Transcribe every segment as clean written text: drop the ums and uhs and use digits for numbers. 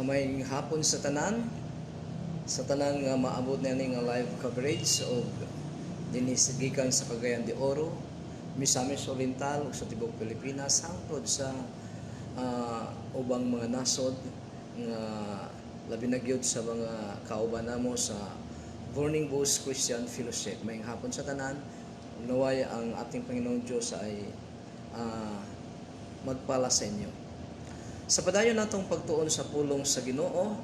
May hapon sa tanan nga maabot na nga live coverage o dinis gikan sa Cagayan de Oro, Misamis Oriental ug sa tibok Pilipinas hangtod sa ubang mga nasod nga labi na gyud sa mga kauban namo sa Burning Bush Christian Fellowship. May hapon sa tanan, naway ang ating Panginoong Diyos ay magpala sa inyo. Sa padayon natong pagtuon sa pulong sa Ginoo,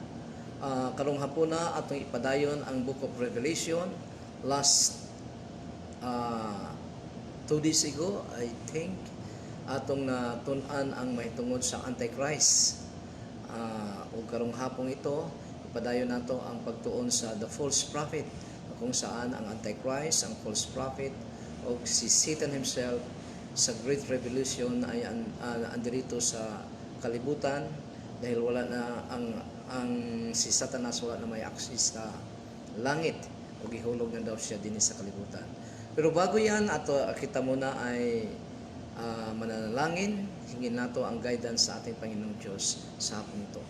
karong hapon na atong ipadayon ang Book of Revelation. Last 2 days ago, I think, atong natun-an ang mahitungod sa Antichrist. O karong hapon ito, ipadayon nato ang pagtuon sa the false prophet, kung saan ang Antichrist, ang false prophet, o si Satan himself sa Great Revolution ay andirito sa kalibutan, dahil wala na ang si Satanas wala na may access sa langit o gihulog na daw siya din sa kalibutan. Pero bago yan, ato kita muna ay mananalangin, hingin nato ang guidance sa ating Panginoong Diyos sa hapon ito.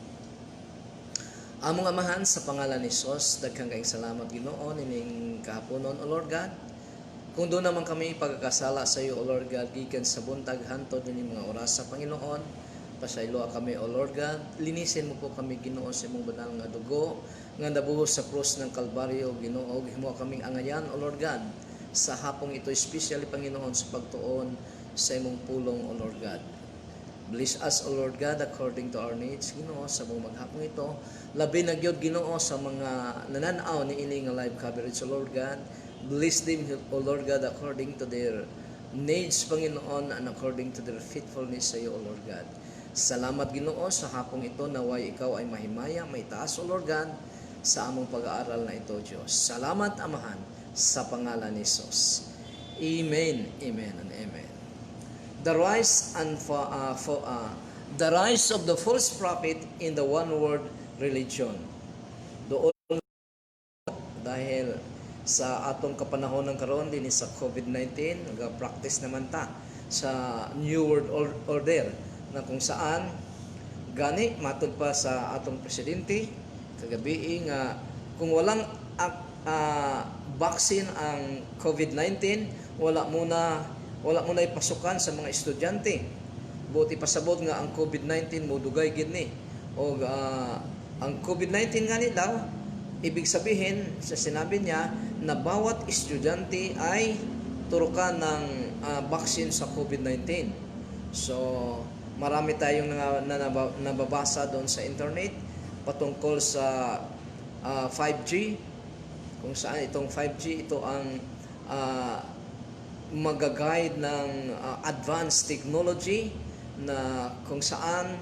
Among Amahan, sa pangalan ni Jesus, daghang kayong salamat Ginoo nining kahaponon, O Lord God. Kung doon naman kami pagkakasala sa iyo, O Lord God, gikan sa buntag hantod nining mga oras sa Panginoon, pasaylo kami, O Lord God. Linisin mo po kami, Ginoo, sa imong banal nga dugo nga nabuhos sa krus ng Kalbaryo, Ginoo. Himo kaming angayan, O Lord God, sa hapong ito, especially, Panginoon, sa pagtuon sa imong pulong, O Lord God. Bless us, O Lord God, according to our needs, Ginoo, sa mong maghapong ito. Labi na gyud, Ginoo, sa mga nananaw ni ini nga live coverage, O Lord God. Bless them, O Lord God, according to their needs, Panginoon, and according to their faithfulness sa iyo, O Lord God. Salamat Ginoo sa hapong ito, naway ikaw ay mahimaya, may taas, O Lord God, sa among pag-aaral na ito, Diyos. Salamat Amahan, sa pangalan ni Jesus. Amen, amen, and amen. The rise of the false prophet in the one world religion. Doon dahil sa atong kapanahon ng karon din sa COVID-19, nag-practice naman ta sa New World Order, na kung saan gani matud pa sa atong presidente kagabi nga kung walang vaccine ang COVID-19, wala muna ipasukan sa mga estudyante. Buti pasabot nga ang COVID-19 modugay gid ni o ang COVID-19 gani daw, ibig sabihin sa sinabi niya na bawat estudyante ay turukan ng vaccine sa COVID-19. So marami tayong nababasa doon sa internet patungkol sa 5G, kung saan itong 5G ito ang mag-guide ng advanced technology na kung saan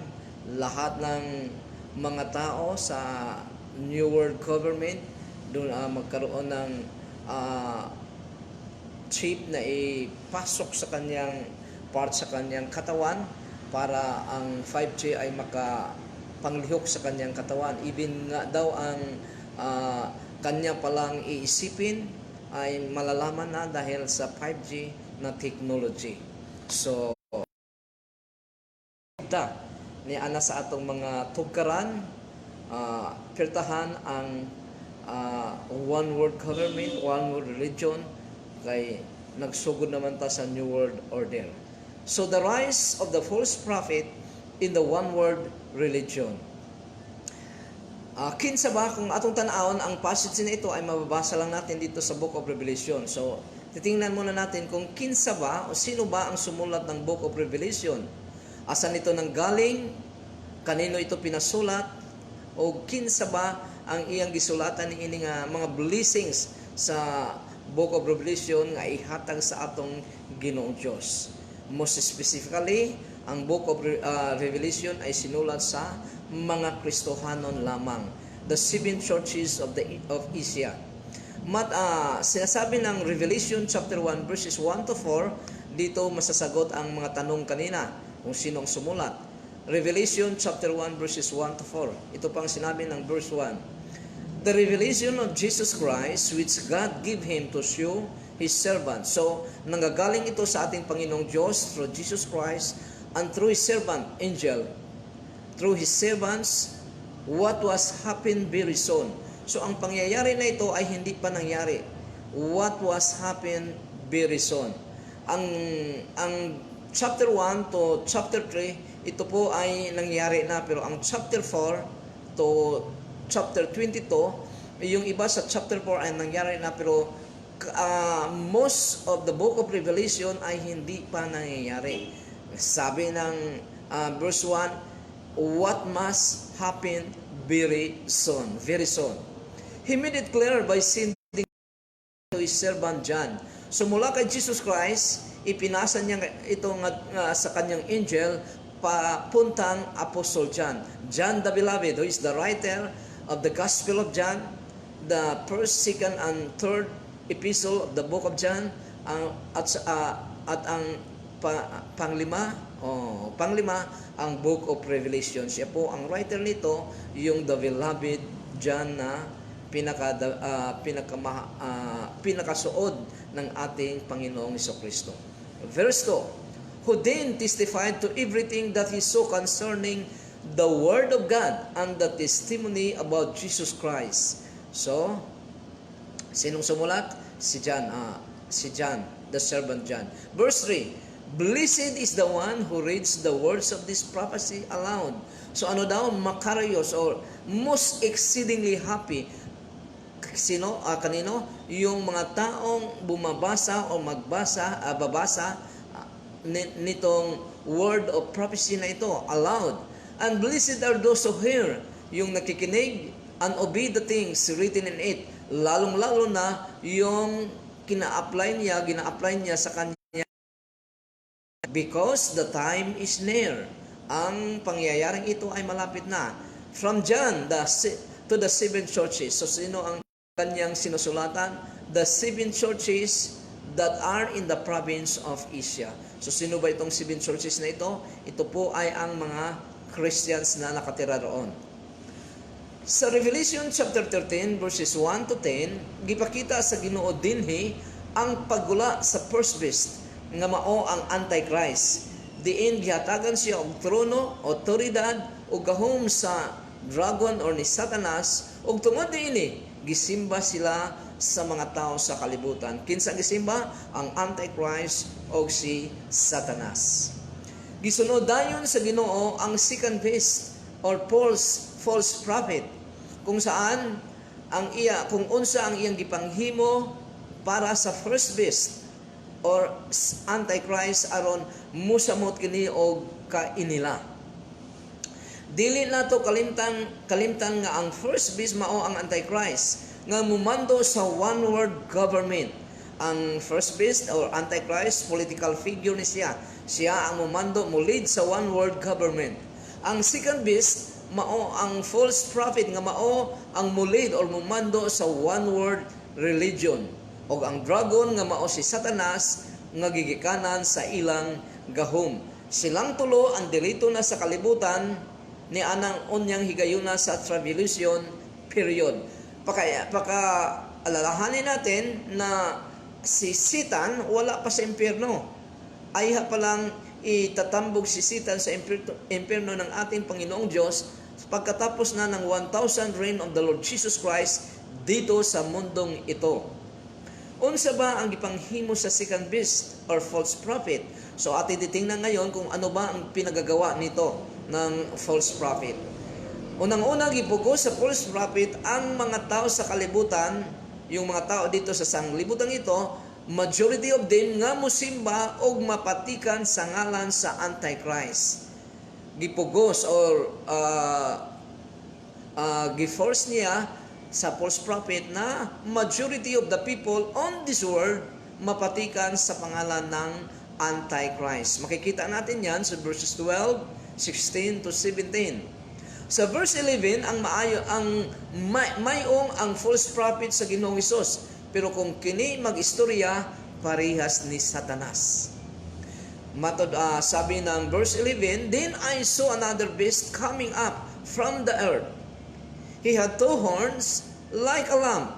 lahat ng mga tao sa New World Government doon magkaroon ng chip na ipasok sa kanyang part sa kanyang katawan para ang 5G ay makapanglihok sa kanyang katawan. Even nga daw ang kanya palang iisipin ay malalaman na dahil sa 5G na technology. So, ni ana sa atong mga tugkaran, pirtahan ang one world government, one world religion, kay nagsugod naman ta sa New World Order. So the rise of the false prophet in the one world religion. Kinsa ba kung atong tan-awon ang passage na ito ay mababasa lang natin dito sa Book of Revelation. So titingnan muna natin kung kinsa ba o sino ba ang sumulat ng Book of Revelation. Asan ito nanggaling? Kanino ito pinasulat? O kinsa ba ang iyang gisulatan ni ini nga mga blessings sa Book of Revelation nga ihatag sa atong Ginoong Dios? Most specifically, ang Book of Revelation ay sinulat sa mga Kristohanon lamang, the 7 churches of Asia. Sinasabi ng Revelation chapter 1 verses 1 to 4, dito masasagot ang mga tanong kanina kung sino ang sumulat. Revelation chapter 1 verses 1 to 4. Ito pang sinabi ng verse 1. The revelation of Jesus Christ which God gave Him to show His servant. So, nanggagaling ito sa ating Panginoong Diyos through Jesus Christ and through His servant, angel. Through His servants, what was happened very soon. So ang pangyayari na ito ay hindi pa nangyari. What was happened very soon. Ang chapter 1 to chapter 3, ito po ay nangyari na, pero ang chapter 4 to chapter 22, yung iba sa chapter 4 ay nangyari na, pero most of the book of Revelation ay hindi pa nangyayari. Sabi ng verse 1, what must happen very soon. Very soon. He made it clear by sending to his servant John. So mula kay Jesus Christ, ipinasa niya ito sa kanyang angel papuntang Apostle John. John the Beloved, who is the writer of the Gospel of John, the first, second, and third epistle of the book of John, at ang panglima, ang book of Revelation. Siya po ang writer nito, yung the Beloved John na pinakasuod ng ating Panginoong Jesucristo. Verse 2, who then testified to everything that he saw concerning the Word of God and the testimony about Jesus Christ. So, sinong sumulat? Si John, the servant John. Verse 3, blessed is the one who reads the words of this prophecy aloud. So ano daw? Makarios, or most exceedingly happy. Kanino? Yung mga taong bumabasa o babasa nitong word of prophecy na ito, aloud. And blessed are those who hear, yung nakikinig and obey the things written in it. Lalong-lalo na yung gina-apply niya sa kanya, because the time is near. Ang pangyayaring ito ay malapit na. From John to the seven churches. So sino ang kanyang sinusulatan? The seven churches that are in the province of Asia. So sino ba itong seven churches na ito? Ito po ay ang mga Christians na nakatira roon. Sa Revelation chapter 13 verses 1 to 10, gipakita sa Ginoo dinhi ang paggula sa first beast nga mao ang Antichrist. Diin gihatagan siya og trono, otoridad ug gahom sa dragon or ni Satanas, ug tungod diini gisimba sila sa mga tao sa kalibutan. Kinsa gisimba? Ang Antichrist ug si Satanas. Gisunod dayon sa Ginoo ang second beast or false prophet, kung saan kung unsa ang iyang gipanghimo para sa first beast or Antichrist aron musamot kini og kainila. Dili nato kalimtan nga ang first beast mao ang Antichrist nga mumando sa one world government. Ang first beast or Antichrist, political figure ni siya. Siya ang mumando, lead sa one world government. Ang second beast mao ang false prophet nga mao ang lead or mumando sa one world religion. O ang dragon nga mao si Satanas nga gigikanan sa ilang gahom. Silang tulo ang dilito na sa kalibutan ni anang unyang higayuna sa tribulation period. Alalahanin natin na si Satan wala pa sa impyerno. Ayha pa lang itatambog si Satan sa impyerno ng ating Panginoong Diyos pagkatapos na ng 1,000 reign of the Lord Jesus Christ dito sa mundong ito. Unsa ba ang gipanghimo sa second beast or false prophet? So atin titingnan ngayon kung ano ba ang pinagagawa nito ng false prophet. Unang-una gipugos sa false prophet ang mga tao sa kalibutan, yung mga tao dito sa sanglibutan ito, majority of them nga musimba og mapatikan sa ngalan sa Antichrist. Gipugos or giforce niya sa false prophet na majority of the people on this world mapatikan sa pangalan ng Antichrist. Makikita natin yan sa verses 12, 16 to 17. Sa verse 11, mayong ang false prophet sa Ginoong Hesus, pero kung kini mag-istorya, parehas ni Satanas. Sabi ng verse 11, then I saw another beast coming up from the earth. He had two horns like a lamb,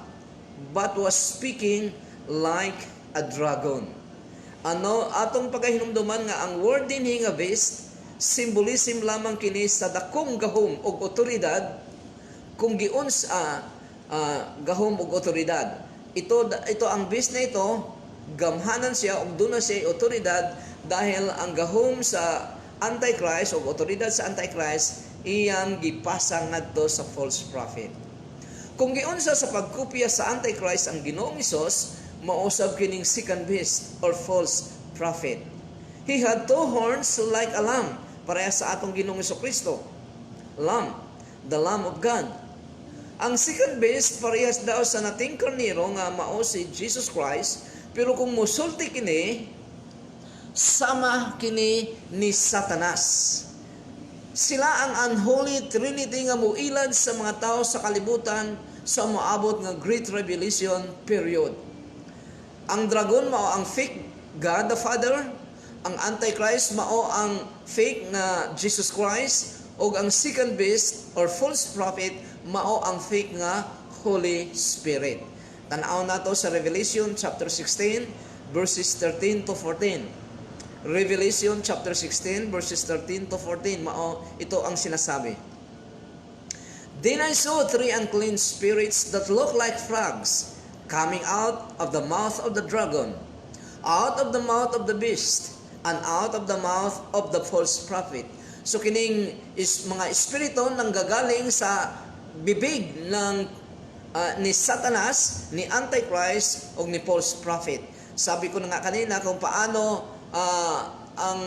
but was speaking like a dragon. Atong pagkahinumduman nga ang word din nga beast, symbolism lamang kini sa dakong gahom o otoridad kung giun sa gahom og otoridad. Ito ang bis na ito, gamhanan siya og doon na siya otoridad dahil ang gahom sa Antichrist o otoridad sa Antichrist iyang gipasang ngadto sa false prophet. Kung giunsa sa pagkopya sa Antichrist ang Ginoong Hesus, mausab kining second beast or false prophet. He had two horns like a lamb, pareha sa atong Ginoong Hesukristo. Lamb, the Lamb of God. Ang second beast parehas daw sa nating karnero nga mao si Jesus Christ, pero kung musulti kini, sama kini ni Satanas. Sila ang unholy trinity nga muilad sa mga tao sa kalibutan sa moabot nga Great Revelation period. Ang dragon mao ang fake God the Father, ang Antichrist mao ang fake na Jesus Christ, o ang second beast or false prophet mao ang fake nga Holy Spirit. Tan-aw nato sa Revelation chapter 16 verses 13 to 14. Revelation chapter 16 verses 13 to 14 mao ito ang sinasabi. Then I saw three unclean spirits that looked like frogs coming out of the mouth of the dragon, out of the mouth of the beast, and out of the mouth of the false prophet. So kining mga espiritu nang gagaling sa bibig ng ni Satanas, ni Antichrist o ni false prophet. Sabi ko na nga kanina kung paano ang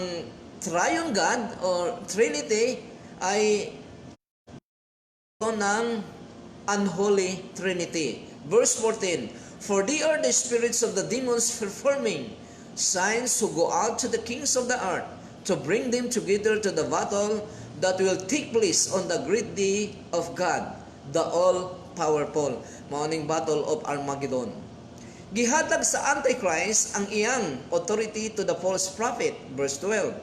Triune God or Trinity ay ng unholy Trinity. Verse 14, for they are the spirits of the demons performing signs who go out to the kings of the earth to bring them together to the battle that will take place on the great day of God, the all-powerful. Maoning battle of Armageddon. Gihatag sa Antichrist ang iyang authority to the false prophet. Verse 12.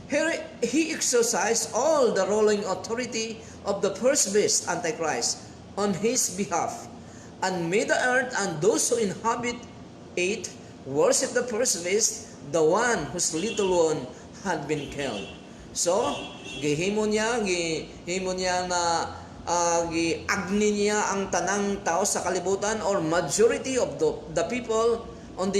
Here he exercised all the ruling authority of the first beast, Antichrist, on his behalf, and made the earth and those who inhabit it worship the first beast, the one whose little one had been killed. So, gihimo niya na giagni niya ang tanang tao sa kalibutan or majority of the people on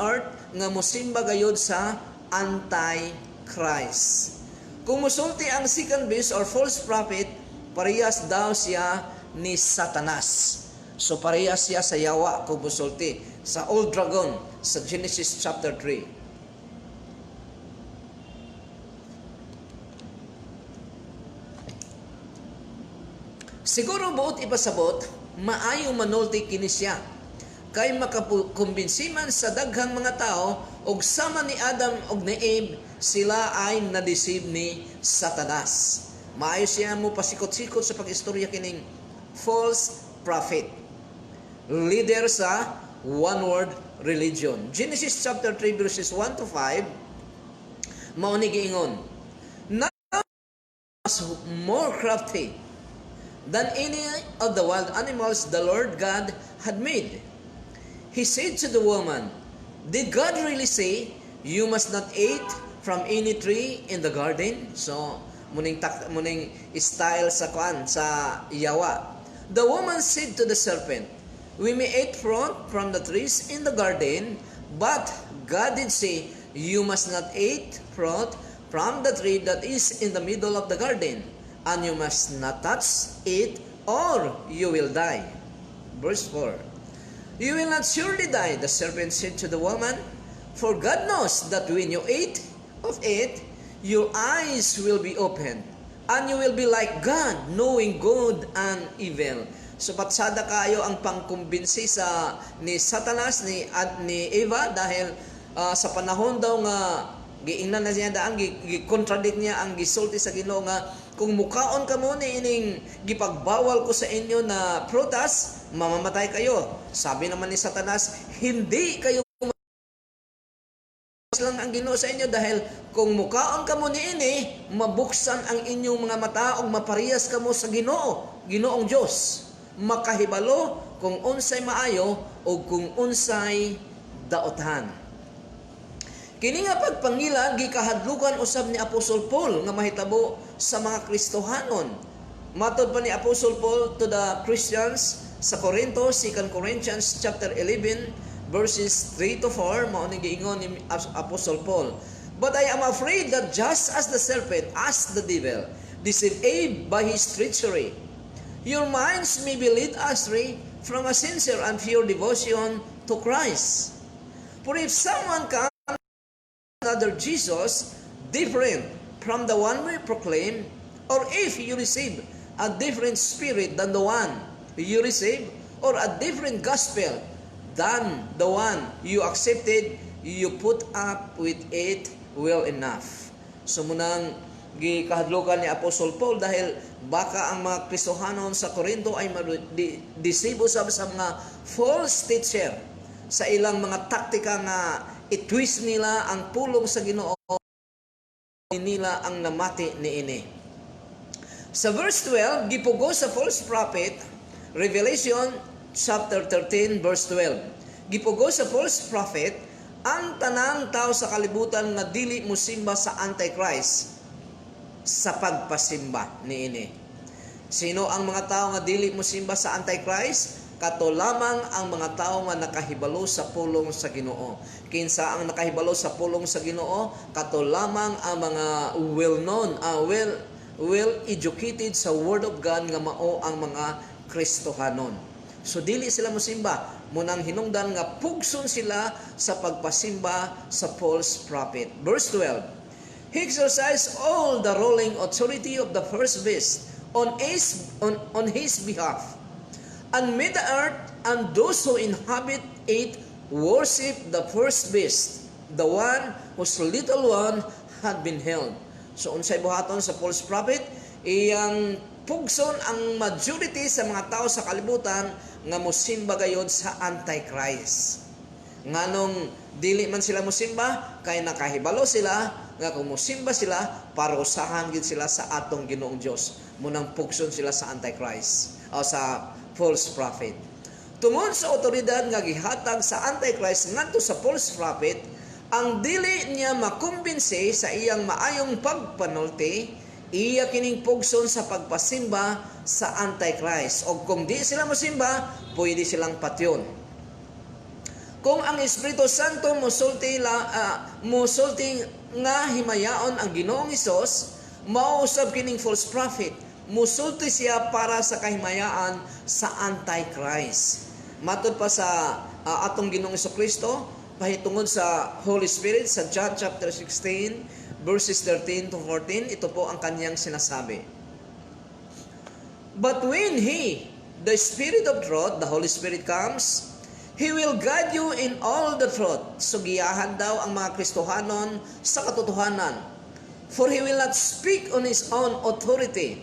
earth nga mosimba gayud sa Antichrist. Kung musulti ang second beast or false prophet, parehas daw siya ni Satanas. So parehas siya sa yawa kung musulti sa old dragon sa Genesis chapter 3. Siguro buot ipasabot, maayo manulti kini siya. Kay makakumbinsi man sa daghang mga tao, og sama ni Adam og ni Eve, sila ay na-deceive ni Satanas. Maayo siya mo pasikot-sikot sa pag-istorya kining false prophet. Leader sa one-word religion. Genesis chapter 3 verses 1 to 5, mao ni giingon, "Now was more crafty than any of the wild animals the Lord God had made. He said to the woman, did God really say, you must not eat from any tree in the garden?" So, muning style sa yawa. The woman said to the serpent, we may eat from the trees in the garden, but God did say, you must not eat fruit from the tree that is in the middle of the garden, and you must not touch it, or you will die. Verse 4. You will not surely die, the serpent said to the woman, for God knows that when you eat of it, your eyes will be opened, and you will be like God, knowing good and evil. So patsada kayo ang pangkumbinsi ni Satanas ni Eva dahil sa panahon daw nga giingnan na niya daan gi-contradict niya ang gisulti sa Ginoo nga kung mukaon ka mo ni ining gipagbawal ko sa inyo na prutas, mamamatay kayo. Sabi naman ni Satanas, hindi kayo lang ang Ginoo sa inyo dahil kung mukaon ka mo niini, mabuksan ang inyong mga mata ug maparehas kamo sa Ginoo, Ginoong Dios. Makahibalo kung unsay maayo o kung unsay daotan. Kini nga pagpangilan gikahadlukan usab ni Apostol Paul nga mahitabo sa mga Kristohanon Matod pa ni Apostle Paul to the Christians sa Corinto, 2 Corinthians chapter 11 verses 3 to 4, mao ni giingon ni Apostle Paul. But I am afraid that just as the serpent asked the devil, deceived Eve by his treachery, your minds may be led astray from a sincere and pure devotion to Christ. For if someone comes another Jesus, different from the one we proclaim, or if you receive a different spirit than the one you receive, or a different gospel than the one you accepted, you put up with it well enough. So munang gikahadlokan ni Apostle Paul dahil baka ang mga Kristohanon sa Corinto ay disibo sa mga false teacher sa ilang mga taktika nga i-twist nila ang pulong sa Ginoo nila ang namati niini. Sa verse 12, gipugo sa false prophet, Revelation chapter 13 verse 12. Gipugo sa false prophet ang tanang tao sa kalibutan nga dili mosimba sa Antichrist sa pagpasimba niini. Sino ang mga tao nga dili mosimba sa Antichrist? Kato lamang ang mga tao nga nakahibalo sa pulong sa Ginoo. Kinsa ang nakahibalo sa pulong sa Ginoo? Kato lamang ang mga well-known, well-educated sa Word of God nga mao ang mga Kristohanon. So dili sila mosimba, munang hinungdan nga pugson sila sa pagpasimba sa false prophet. Verse 12. He exercised all the ruling authority of the first beast on his behalf, and made the earth and those who inhabit it worship the first beast, the one whose little one had been held. So unsay buhaton sa false prophet? Iyang pugson ang majority sa mga tao sa kalibutan nga mosimba gayod sa Antichrist. Nganong dili man sila mosimba kay nakahibalo sila nga kung mosimba sila parusahan gid sila sa atong Ginoong Dios. Munang pugson sila sa Antichrist o sa false prophet. Tungod sa otoridad nga gihatag sa Antichrist ngadto sa false prophet, ang dili niya makumbinsi sa iyang maayong pagpanulti, iya kining pugson sa pagpasimba sa Antichrist. O kung di sila mosimba, pwede silang patyon. Kung ang Espiritu Santo musulti nga himayaon ang Ginoong Hesus, mausab kining false prophet, musulti siya para sa kahimayaan sa Antichrist. Matod pa sa atong Ginoong Jesucristo, pahitungod sa Holy Spirit sa John chapter 16 verses 13 to 14, ito po ang kanyang sinasabi. But when He, the Spirit of truth, the Holy Spirit comes, He will guide you in all the truth. So giyahan daw ang mga Kristohanon sa katotohanan. For He will not speak on His own authority,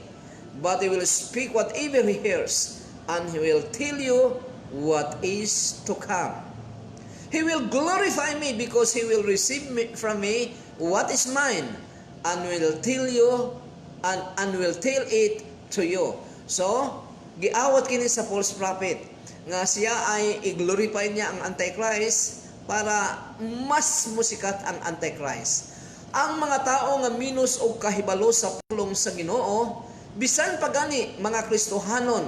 but He will speak whatever He hears, and He will tell you what is to come. He will glorify me because He will receive from me what is mine, and will tell you and will tell it to you. So, giawat kini sa false prophet nga siya ay i-glorify niya ang Antichrist para mas musikat ang Antichrist. Ang mga tao nga minus o kahibalo sa pulong sa Ginoo, bisan pagani mga Kristohanon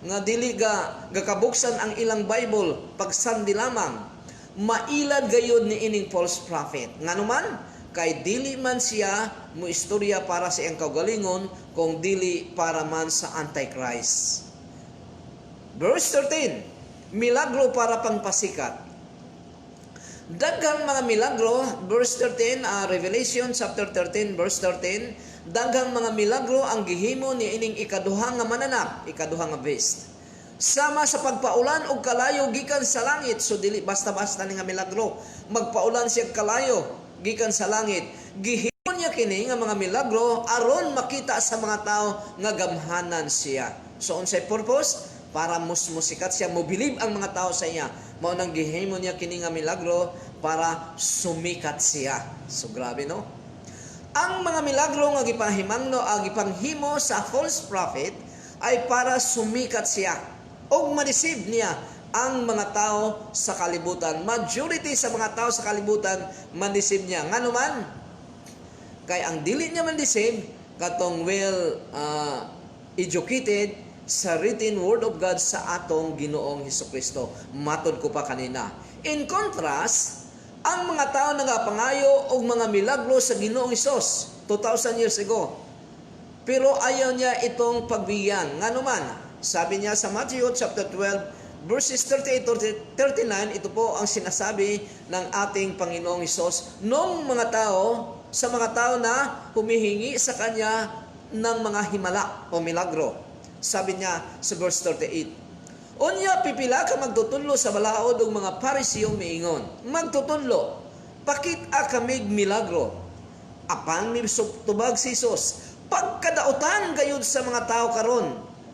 nga dili gakabuksan ang ilang Bible pagsandi lamang, mailad gayud ni ining false prophet. Nganuman kay dili man siya mo istorya para sa iyang kaugalingon, kung dili para man sa Antichrist. Verse 13, milagro para pangpasikat. Daghang mga milagro, verse 13, Revelation chapter 13 verse 13, daghang mga milagro ang gihimo ni ining ikaduha nga mananap, ikaduha nga beast. Sama sa pagpaulan og kalayo gikan sa langit. So dili basta-basta ni nga milagro, magpaulan siya kalayo gikan sa langit. Gihimo niya kini nga mga milagro aron makita sa mga tao nga gamhanan siya. So unsay purpose? Para musikat siya, mobilib ang mga tao sa iya. Mao nang gihimo niya kini nga milagro para sumikat siya. So grabe no? Ang mga milagro nga gipanghimo sa false prophet ay para sumikat siya o ma-deceive niya ang mga tao sa kalibutan. Majority sa mga tao sa kalibutan man-deceive niya. Ngano man, kay ang dili niya man-deceive katong educated sa written word of God sa atong Ginoong Hesukristo. Matod ko pa kanina. In contrast, ang mga tao nagapangayo og mga milagro sa Ginoong Hesus 2,000 years ago. Pero ayaw niya itong pagbigyan. Nga naman, sabi niya sa Matthew chapter 12, verses 38 to 39, ito po ang sinasabi ng ating Panginoong Hesus nung mga tao, sa mga tao na humihingi sa Kanya ng mga himala o milagro. Sabi niya sa verse 38, Unya pipila ka magtutudlo sa balaod og mga Pariseo miingon, magtutudlo, pakit-a kamig milagro. Apan mi tubag si Hesus, pagkadautan gayud sa mga tao karon,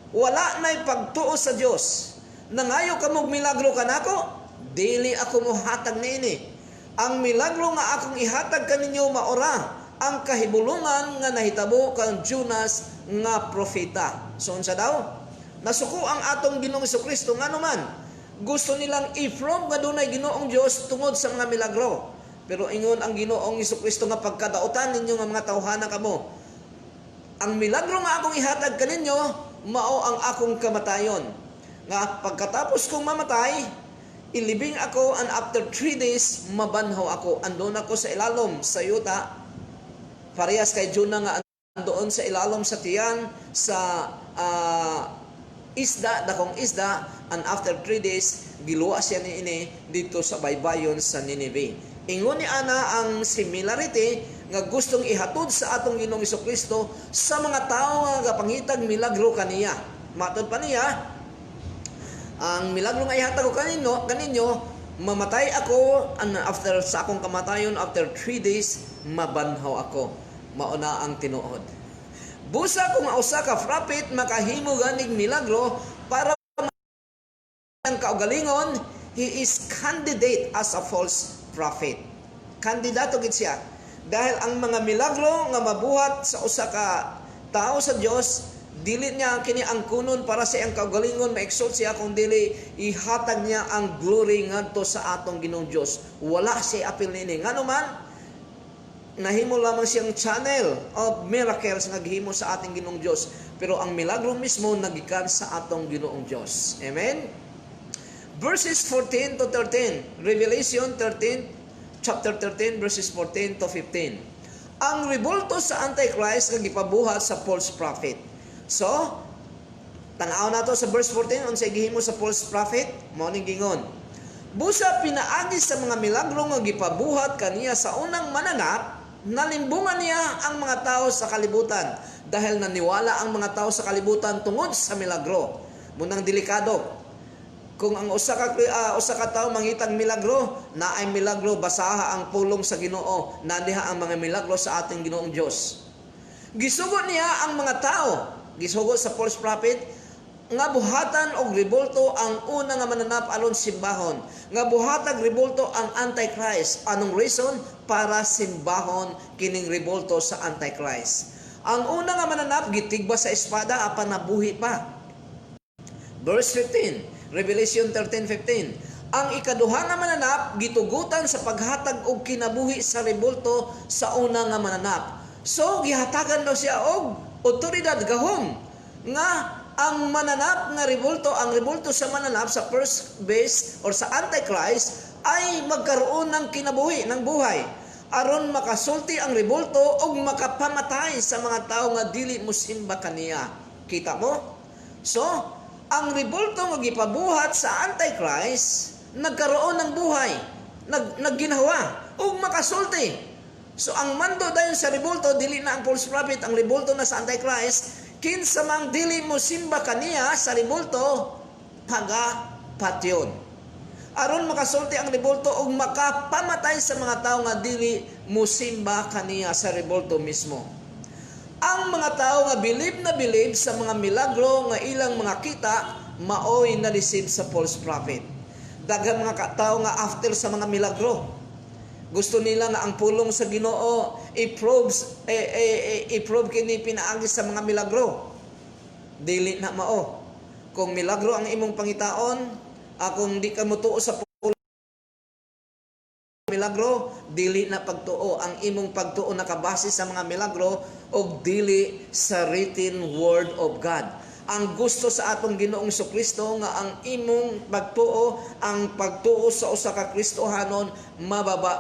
wala na'y pagtuo sa Dios. Nangayo kamog milagro kanako, dili ako mohatag niini. Ang milagro nga akong ihatag kaninyo maora ang kahibulungan nga nahitabo kang Jonas nga propeta. So unsa daw? Nasuko ang atong Ginoong Hesukristo nga naman. Gusto nilang i-prove nga dunay Ginoong Dios tungod sa mga milagro. Pero ingon ang Ginoong Hesukristo nga pagkadautan ninyo nga mga tawhana kamo. Ang milagro nga akong ihatag kaninyo mao ang akong kamatayon. Nga pagkatapos kong mamatay, ilibing ako and after 3 days mabanhaw ako. Andon ako sa ilalom sa yuta. Parehas kay Jonah nga andoon sa ilalom sa tiyan sa isda, dakong isda, and after 3 days, giluwa siya niini dito sa baybayon sa Nineveh. Ingon ni ana ang similarity nga gustong ihatod sa atong Ginoong Hesukristo sa mga tao nga pangitag milagro kaniya. Matod pa niya, ang milagro nga ihatag ko kaninyo, mamatay ako, and after sa akong kamatayon, after 3 days, mabanhaw ako. Mauna ang tinuod. Busa kung mausa ka prophet makahimo ganig milagro para ang kaugalingon, he is candidate as a false prophet. Kandidato gid siya. Dahil ang mga milagro nga mabuhat sa usa ka tao sa Dios, dili niya kini ang kunon para sa iyang kaugalingon ma-exalt siya, kung dili ihatag niya ang glory ngadto sa atong Ginoong Dios. Wala siya apil nini. Ngano man, nahimo lamang siyang channel of miracles nga gihimo sa ating Ginoong Dios, pero ang milagro mismo nagikan sa atong Ginoong Dios. Amen. Verses 14 to 13, Revelation 13, chapter 13, verses 14 to 15. Ang rebulto sa Antichrist nga gipabuhat sa false prophet. So, tanaw nato sa verse 14 unsay gihimo sa false prophet, mao ning gingon. Busa pinaagi sa mga milagro nga gipabuhat kaniya sa unang mananap, nalimbungan niya ang mga tao sa kalibutan dahil naniwala ang mga tao sa kalibutan tungod sa milagro. Munang delikado. Kung ang usa ka tao mangitag milagro, naay milagro basaha ang pulong sa Ginoo, nadiha ang mga milagro sa ating Ginoong Dios. Gisugo niya ang mga tao, gisugo sa false prophet, nga buhatan og rebulto ang una nga mananap aron simbahon. Nga buhatag rebulto ang Antichrist. Anong reason? Para simbahon kining rebulto sa Antichrist. Ang una nga mananap gitigba sa espada apan nabuhi pa. Verse 15, Revelation 13:15. Ang ikaduha nga mananap gitugutan sa paghatag og kinabuhi sa rebulto sa una nga mananap. So gihatagan daw siya og otoridad gahom nga ang mananap nga rebulto, ang rebulto sa mananap sa first base or sa Antichrist ay magkaroon ng kinabuhi, ng buhay, aron makasulti ang rebulto o makapamatay sa mga tao nga dili mosimba kaniya. Kita mo? So, ang rebulto nga gipabuhat sa Antichrist nagkaroon ng buhay, nagginawa o makasulti. So, ang mando dayon sa rebulto, dili na ang false prophet, ang rebulto na sa Antichrist. Kinsa mang dili mo simba kaniya sa rebulto, patyon. Aron makasulti ang rebulto ug makapamatay sa mga tao nga dili mo simba kaniya sa rebulto mismo. Ang mga tao nga bilib sa mga milagro nga ilang mga kita, maoy na-receive sa false prophet. Daghang mga tao nga after sa mga milagro, gusto nila nga ang pulong sa Ginoo i-prove kini pinaagi sa mga milagro. Dili na mao. Kung milagro ang imong pangitaon, kung di ka motuo sa pulong milagro, dili na pagtuo. Ang imong pagtuo nakabase sa mga milagro o dili sa written word of God. Ang gusto sa atong Ginoong Kristo nga ang imong pagtuo, ang pagtuo sa usa ka Kristohanon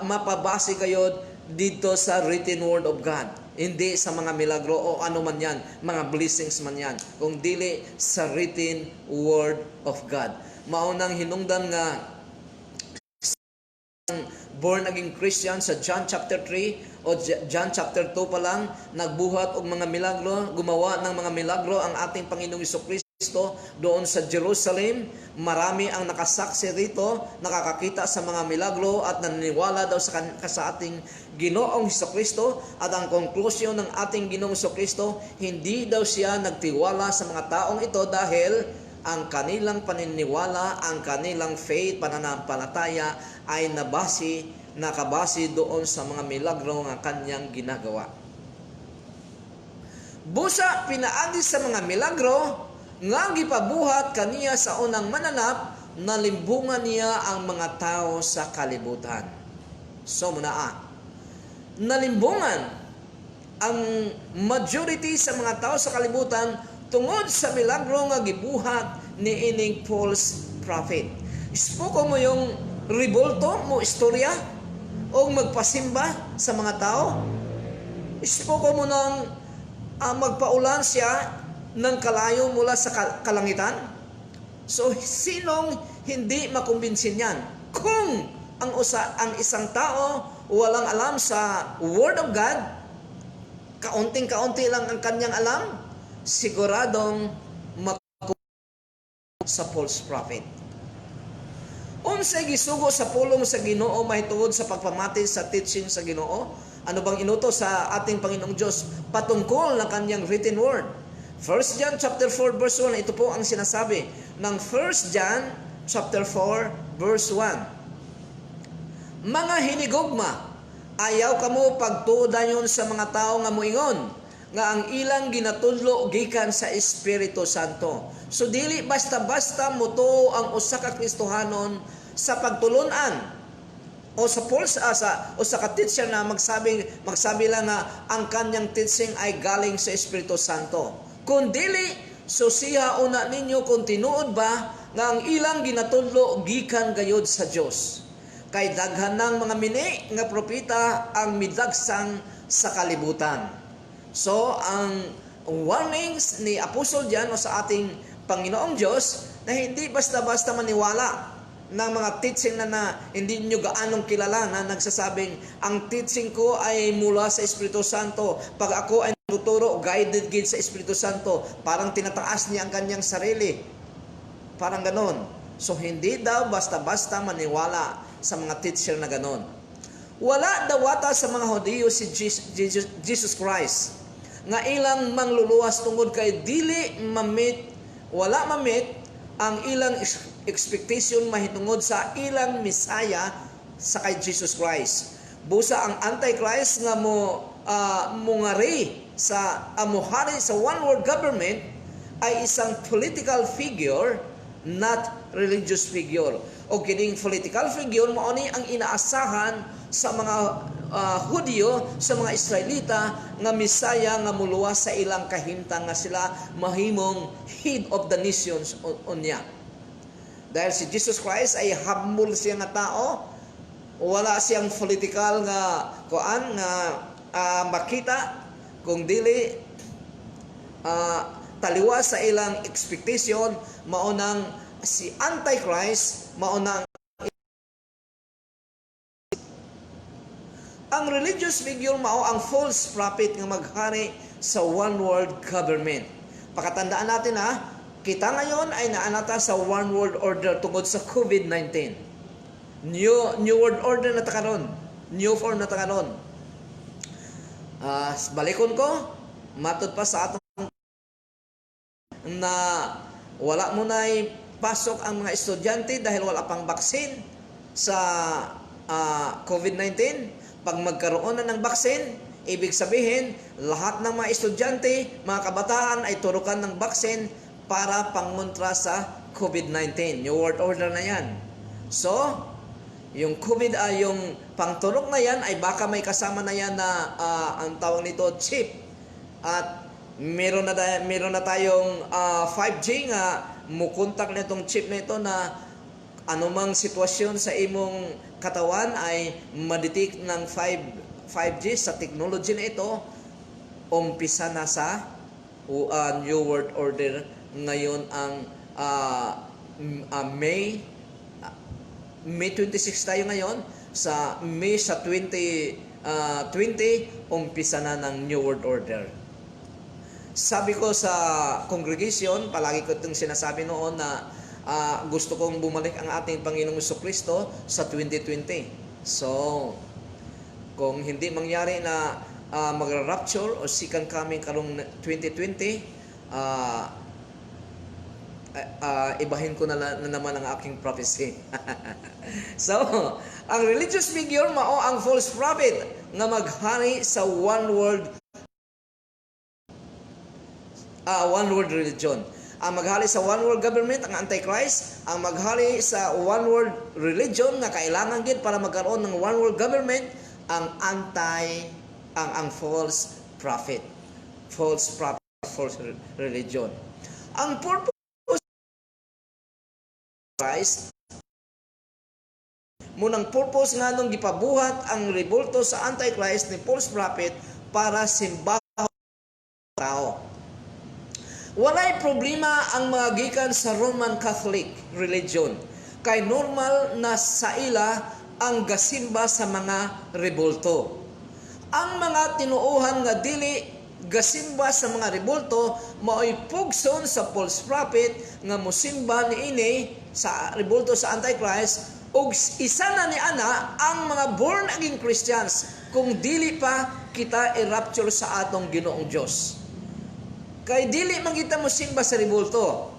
mapabase kayod dito sa written word of God. Hindi sa mga milagro o ano man yan, mga blessings man yan, kung dili sa written word of God. Maunang hinungdan nga born again Christian sa John chapter 3 o John chapter 2 pa lang, nagbuhat og mga milagro, gumawa ng mga milagro ang ating Panginoong Kristo doon sa Jerusalem. Marami ang nakasaksi rito, nakakakita sa mga milagro at naniniwala daw sa ating Ginoong Kristo. At ang konklusyon ng ating Ginoong Kristo, hindi daw siya nagtiwala sa mga taong ito dahil ang kanilang paniniwala, ang kanilang faith, pananampalataya ay nakabase doon sa mga milagro nga kanyang ginagawa. Busa pinaagi sa mga milagro nga gipabuhat kaniya sa unang mananap, nalimbungan niya ang mga tao sa kalibutan. So muna nalimbungan ang majority sa mga tao sa kalibutan tungod sa milagro nga gibuhat ni ining false prophet. Ispoko mo yung revolto mo istorya o magpasimba sa mga tao. Ispoko mo ng magpaulan siya ng kalayo mula sa kalangitan. So sinong hindi makumbinsin yan? Kung ang isang tao walang alam sa Word of God, kaunting-kaunti lang ang kanyang alam, siguradong sa false prophet. Unsay gisugo sa pulong sa Ginoo mahitungod sa pagpamati sa teaching sa Ginoo? Ano bang inutos sa ating Panginoong Diyos patungkol na kanyang written word? 1 John chapter 4 verse 1, ito po ang sinasabi ng 1 John chapter 4 verse 1. Mga hinigugma, ayaw kamo pagtuodayon sa mga tao nga moingon nga ang ilang ginatudlo gikan sa Espiritu Santo. So dili basta-basta mutuo ang usa ka Kristohanon sa pagtulunan o sa false o sa ka-teacher na magsabi lang na ang kanyang teaching ay galing sa Espiritu Santo. Kung dili, so siya una ninyo kung tinuod ba nga ang ilang ginatudlo gikan gayud sa Dios. Kay daghan ng mga mini nga propeta ang midagsang sa kalibutan. So, ang warnings ni Apostol John o sa ating Panginoong Diyos na hindi basta-basta maniwala ng mga teaching na hindi nyo gaanong kilala na nagsasabing ang teaching ko ay mula sa Espiritu Santo. Pag ako ay tuturo, guided gid sa Espiritu Santo, parang tinataas niya ang kanyang sarili. Parang ganon. So, hindi daw basta-basta maniwala sa mga teacher na ganon. Wala dawata sa mga Hudiyo si Jesus Christ nga ilang mangluluwas tungod kay wala mamit ang ilang expectation mahitungod sa ilang Misaya sa kay Jesus Christ. Busa ang Antichrist nga mungari sa amuhari sa one world government ay isang political figure, not religious figure. O kining political figure mao ni ang inaasahan sa mga Hudyo, sa mga Israelita nga Misaya nga muluwas sa ilang kahimtang nga sila mahimong head of the nations unya. Dahil si Jesus Christ ay humble siya nga tao, wala siyang political nga makita, kung dili taliwas sa ilang expectation, maunang si Antichrist, maunang ang religious figure mao ang false prophet nga maghari sa one world government. Pakatandaan natin kita ngayon ay naanata sa one world order tungod sa COVID-19. New world order na takaron. New form na takaron. Balikon ko, matod pa sa atong na wala mo na pasok ang mga estudyante dahil wala pang baksin sa COVID-19. Pag magkaroon na ng baksin, ibig sabihin, lahat ng mga estudyante, mga kabataan ay turukan ng baksin para pangontra sa COVID-19. New World Order na yan. So, Yung COVID ay yung pangtunog na yan ay baka may kasama na yan na ang tawag nito chip. At meron na tayong 5G nga mukontak na itong chip na ito na anumang sitwasyon sa imong katawan ay madetect ng 5G sa technology na ito. Umpisa na sa New World Order ngayon ang May 26 tayo ngayon. Sa May sa 2020 umpisa na ng New World Order. Sabi ko sa congregation, palagi ko itong sinasabi noon na gusto kong bumalik ang ating Panginoong Jesucristo sa 2020. So, kung hindi mangyari na magra-rapture o second coming karong 2020, ibahin ko na naman ang aking prophecy. So, ang religious figure mao ang false prophet nga maghari sa one world religion. Ang maghari sa one world government ang Antichrist, ang maghari sa one world religion na kailangan gid para magkaroon ng one world government ang false prophet. False religion. Ang purpose Christ munang purpose nga nung gipabuhat ang rebulto sa Antichrist ni false prophet para simbahan tao. Walay problema ang mga gikan sa Roman Catholic religion. Kay normal na sa ila ang gasimba sa mga rebulto. Ang mga tinuohan nga dili gasimba sa mga rebulto mao'y pugson sa false prophet nga mosimba niini sa rebulto sa Antichrist ug isa na ni ana ang mga born again Christians kung dili pa kita i-rapture sa atong Ginoong Dios. Kay dili man kita mo simba sa rebulto.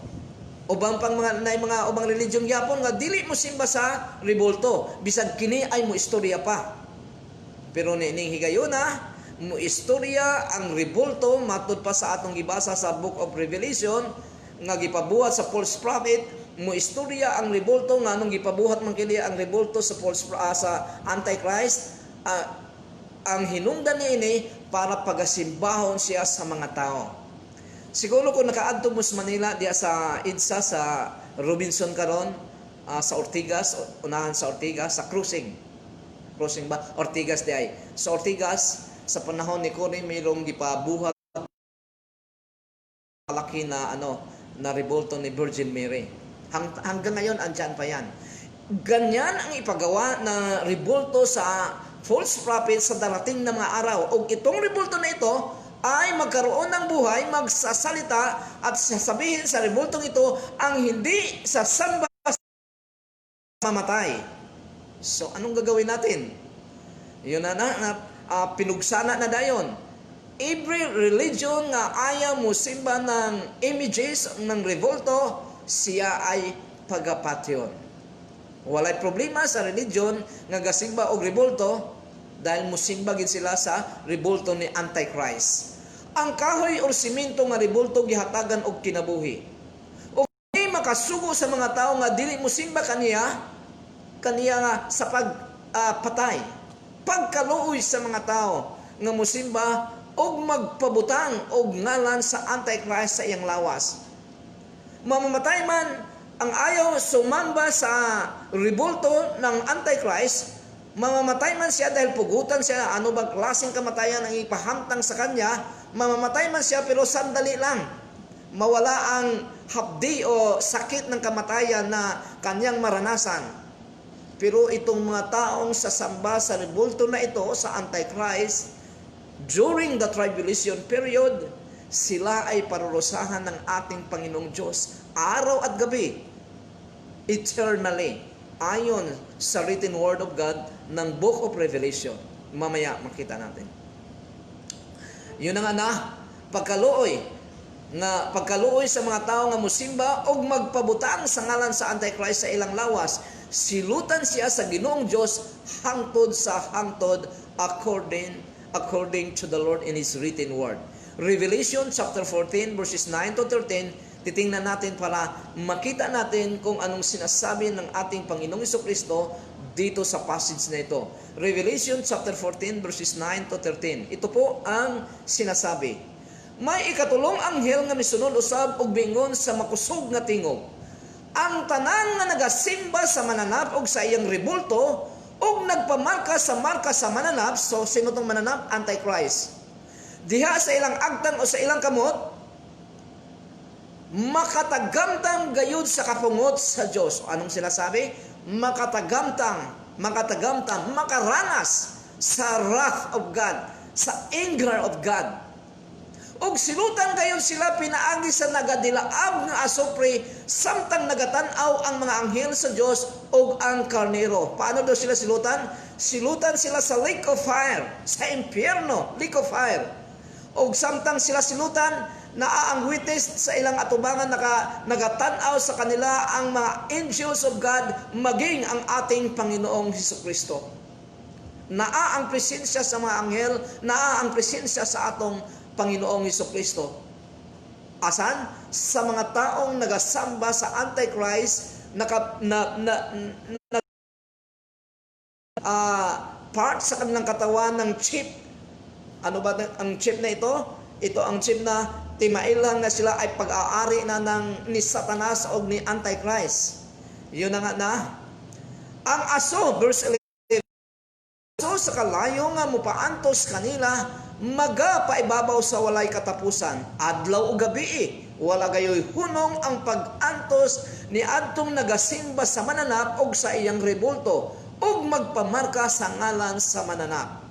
Ubang pang mga ubang religion gyapon nga dili mo simba sa rebulto, bisag kini ay mo istorya pa. Pero nining higayuna, mo istorya ang rebulto matud pa sa atong gibasa sa Book of Revelation nga gipabuhat sa false prophet, mo istorya ang rebulto nga anong gipabuhat man kini ang rebulto sa sa Antichrist. Ang hinungdan niini para pagasimbahon siya sa mga tao. Siguro kung nakaadto mo sa Manila diya sa EDSA sa Robinson karon, sa Ortigas, unahan sa Ortigas, sa Cruising ba? Ortigas di ay. Sa Ortigas, sa panahon ni Cory, mayroong gipabuhat malaki na na rebulto ni Virgin Mary. Hanggang ngayon andyan pa yan. Ganyan ang ipagawa na rebulto sa false prophet sa darating na mga araw. O itong rebulto na ito ay magkaroon ng buhay, magsasalita at sasabihin sa rebultong ito ang hindi sasamba mamatay. So anong gagawin natin? Yun pinugsana na dayon. Every religion nga ayaw mo simba ng images ng rebulto, siya ay pagapatyon. Walay problema sa religion nga gasimba og rebulto dahil musimba gid sila sa rebulto ni Antichrist. Ang kahoy o simento nga rebulto gihatagan og kinabuhi. O di makasugo sa mga tao nga dili musimba kaniya nga sa pagpatay. Pagkaluoy sa mga tao nga musimba og magpabutang og ngalan sa Antichrist sa iyang lawas. Mamamatay man ang ayaw sumamba sa rebulto ng Antichrist, mamamatay man siya dahil pugutan siya, ano bang klaseng kamatayan ang ipahantang sa kanya, mamamatay man siya pero sandali lang. Mawala ang hapdi o sakit ng kamatayan na kanyang maranasan. Pero itong mga taong sasamba sa rebulto na ito sa Antichrist, during the tribulation period, sila ay parurusahan ng ating Panginoong Diyos araw at gabi, eternally, ayon sa written word of God ng Book of Revelation. Mamaya makita natin. Yun ang pagkaluoy sa mga tao nga musimba og magpabutang sa ngalan sa Antichrist sa ilang lawas, silutan siya sa Ginoong Diyos hangtod sa hangtod according to the Lord in His written word. Revelation chapter 14 verses 9 to 13, titingnan natin para makita natin kung anong sinasabi ng ating Panginoong Jesucristo dito sa passage na ito. Revelation chapter 14 verses 9 to 13. Ito po ang sinasabi. May ikatulong anghel nga misunod usab og bingon sa makusog nga tingog. Ang tanan nga nagasimba sa mananap og sa iyang rebulto og nagpamarka sa mananap. So sino tong mananap? Antichrist. Diha sa ilang agtan o sa ilang kamot, makatagamtang gayud sa kapungot sa Dios. Anong sinasabi? Makatagamtang, makaranas sa wrath of God, sa anger of God. Og silutan gayon sila pinaagi sa nagadilaab nga asupre samtang nagatanaw ang mga anghel sa Dios og ang karnero. Paano daw sila silutan? Silutan sila sa lake of fire, sa impyerno, lake of fire. Og samtang sila silutan, ang witness sa ilang atubangan nagatanaw sa kanila ang mga angels of God maging ang ating Panginoong Hesukristo. Naa ang presensya sa mga anghel, naa ang presensya sa atong Panginoong Hesukristo. Asan? Sa mga taong nagasamba sa Antichrist, part sa kanilang katawan ng chip. Ano ba ang chip na ito? Ito ang chip na timailang na sila ay pag-aari na ni Satanas o ni Antichrist. Yun na nga na. Ang aso, verse 11, aso sa kalayo nga mupaantos kanila, maga paibabaw sa walay katapusan, adlaw o gabi, wala gayoy hunong ang pag-antos ni adtong nagasimba sa mananap og sa iyang rebulto og magpamarka sa ngalan sa mananap.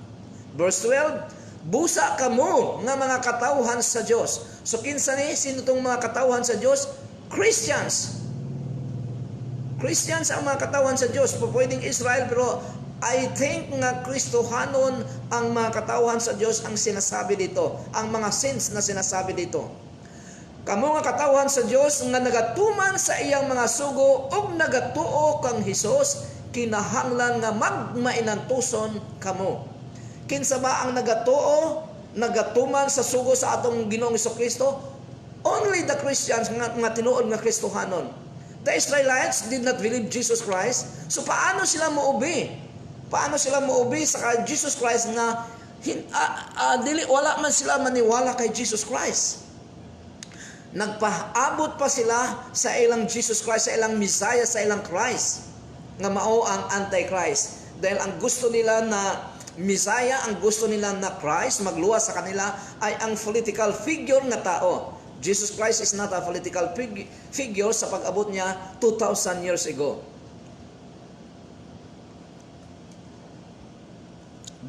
Verse 12, busa kamo nga mga katawhan sa Dios. So kinsa ni sino tong mga katawhan sa Dios? Christians. Christians ang mga katawhan sa Dios. Pwedeng Israel, pero I think nga Kristohanon ang mga katawhan sa Diyos ang sinasabi dito. Ang mga saints na sinasabi dito. Kamo nga katawhan sa Diyos nga nagatuman sa iyang mga sugo o nagatuo kang Hesus, kinahanglan nga magmainantuson kamo. Kinsa ba ang nagatuo, nagatuman sa sugo sa atong Ginoong Hesukristo? Only the Christians nga tinuod nga Kristohanon. The Israelites did not believe Jesus Christ. So paano sila muubi? Paano sila muubi sa Jesus Christ na wala man sila maniwala kay Jesus Christ? Nagpaabot pa sila sa ilang Jesus Christ, sa ilang Messiah, sa ilang Christ, nga mao ang Antichrist. Dahil ang gusto nila na Messiah, ang gusto nila na Christ, magluwa sa kanila, ay ang political figure na tao. Jesus Christ is not a political figure sa pag-abot niya 2,000 years ago.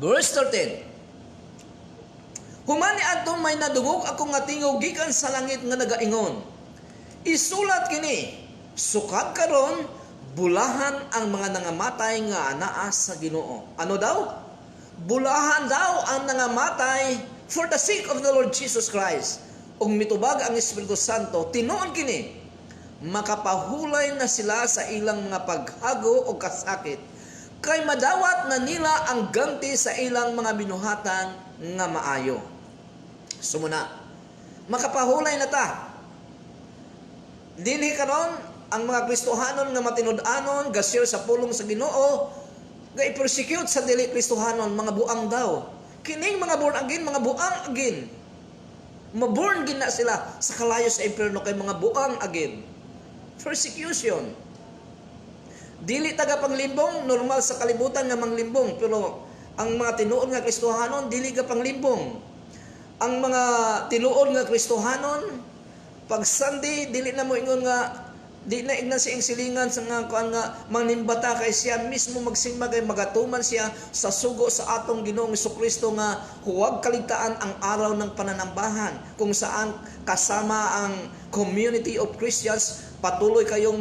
Verse 13. Humani adto may nadungog ako nga tingog gikan sa langit nga nagaingon. Isulat kini, sukad karon bulahan ang mga nangamatay nga anaa sa Ginoo. Ano daw? Bulahan daw ang nangamatay for the sake of the Lord Jesus Christ. Ug mitubag ang Espiritu Santo, tinuon kini, makapahulay na sila sa ilang mga paghago o kasakit, kay madawat na nila ang ganti sa ilang mga binuhatan nga maayo. Sumuna, makapahulay na ta. Dili karon ang mga Kristohanon nga matinud-anon, gasir sa pulong sa Ginoo, nga i-persecute sa dili Kristohanon, mga buang daw. Kining mga born again, mga buang again. Maborn gin na sila sa kalayo sa impyerno kay mga buang again. Persecution. Dili taga panglimbong, normal sa kalibutan nga manglimbong, pero ang mga tinuod nga Kristohanon dili ka panglimbong. Ang mga tinuod nga Kristohanon pag Sunday dili na mo ingon nga di na ignan siya silingan sa nga kuan nga mangimbata kay siya mismo magsimba kay magatuman siya sa sugo sa atong Ginoong Hesukristo nga huwag kaligtaan ang araw ng pananambahan kung saan kasama ang community of Christians patuloy kayong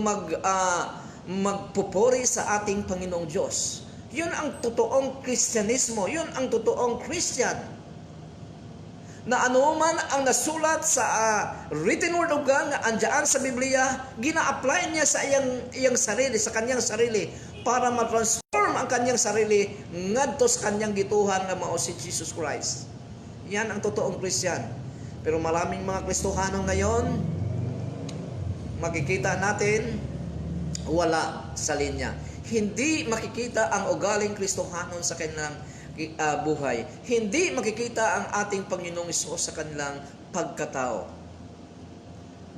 magpupuri sa ating Panginoong Diyos. Yun ang totoong Kristyanismo, yun ang totoong Christian. Na anuman ang nasulat sa written word of God nga andyan sa Biblia, gina-apply niya sa iyang sarili, sa kanyang sarili, para ma-transform ang kanyang sarili ngadto sa kanyang gituhan nga mao si Jesus Christ. Yan ang totoong Christian. Pero maraming mga Kristohano ngayon, makikita natin, wala sa linya. Hindi makikita ang ugaling Kristohanon sa kanilang buhay. Hindi makikita ang ating Panginoong Hesus sa kanilang pagkatao.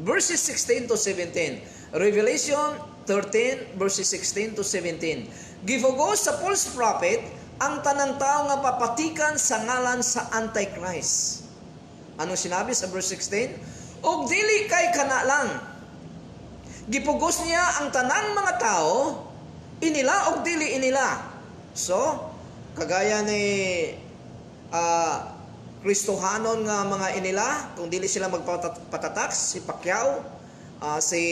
Verses 16 to 17. Revelation 13 verses 16 to 17. Gifugos sa false prophet ang tanang tao nga papatikan sa ngalan sa Antichrist. Anong sinabi sa verse 16? Og dili kay kana lang. Gipugos niya ang tanang mga tao, inila og dili inila. So, kagaya ni Kristohanon nga mga inila, kung dili sila magpatatak, si Pacquiao, si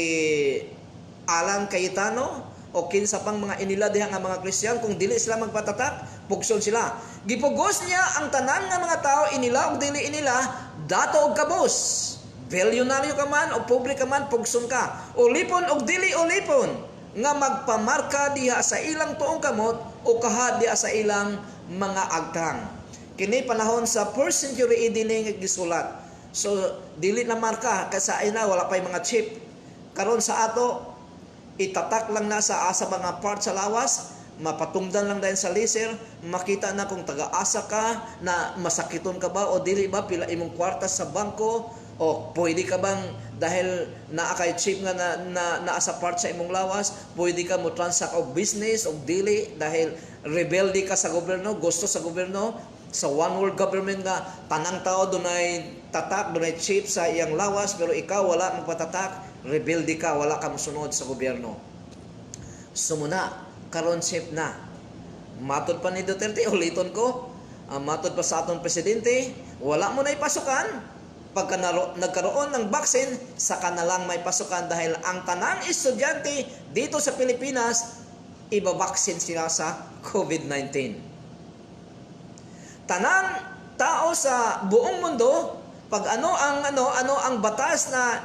Alan Cayetano, o kinsa pang mga inila diha nga mga Kristiyan, kung dili sila magpatatak, pugson sila. Gipugos niya ang tanan nga mga tao, inila o dili inila, dato og kabos. Bilyonaryo ka man o pobre ka man, pugson ka. Ulipon o dili ulipon, nga magpamarka diha sa ilang tuong kamot o kaha diha sa ilang mga agtang. Kini panahon sa 1st century AD ni gisulat. So, dili na marka, kasi na wala pa'y mga chip. Karon sa ato, itatak lang na sa mga part sa lawas, mapatungdan lang dahil sa laser, makita na kung taga-asa ka, na masakiton ka ba o dili ba, pila imong kwarta sa bangko, o pwede ka bang, dahil naa kay chip nga naa sa part sa imong lawas, pwede ka mo transact o business o dili, dahil rebelde ka sa gobyerno, gusto sa gobyerno, sa one world government nga, tanang tao dunay tatak, dunay chip sa iyang lawas, pero ikaw wala magpatatak, rebelde ka, wala ka musunod sa gobyerno. Sumuna, karon chip na. Matod pa ni Duterte, uliton ko, matod pa sa atong presidente, wala mo na ipasukan. Pagka nagkaroon ng vaccine, saka na lang may pasukan dahil ang tanang estudyante dito sa Pilipinas, ibabaksin sila sa COVID-19. Tanang tao sa buong mundo, pag ano ang batas na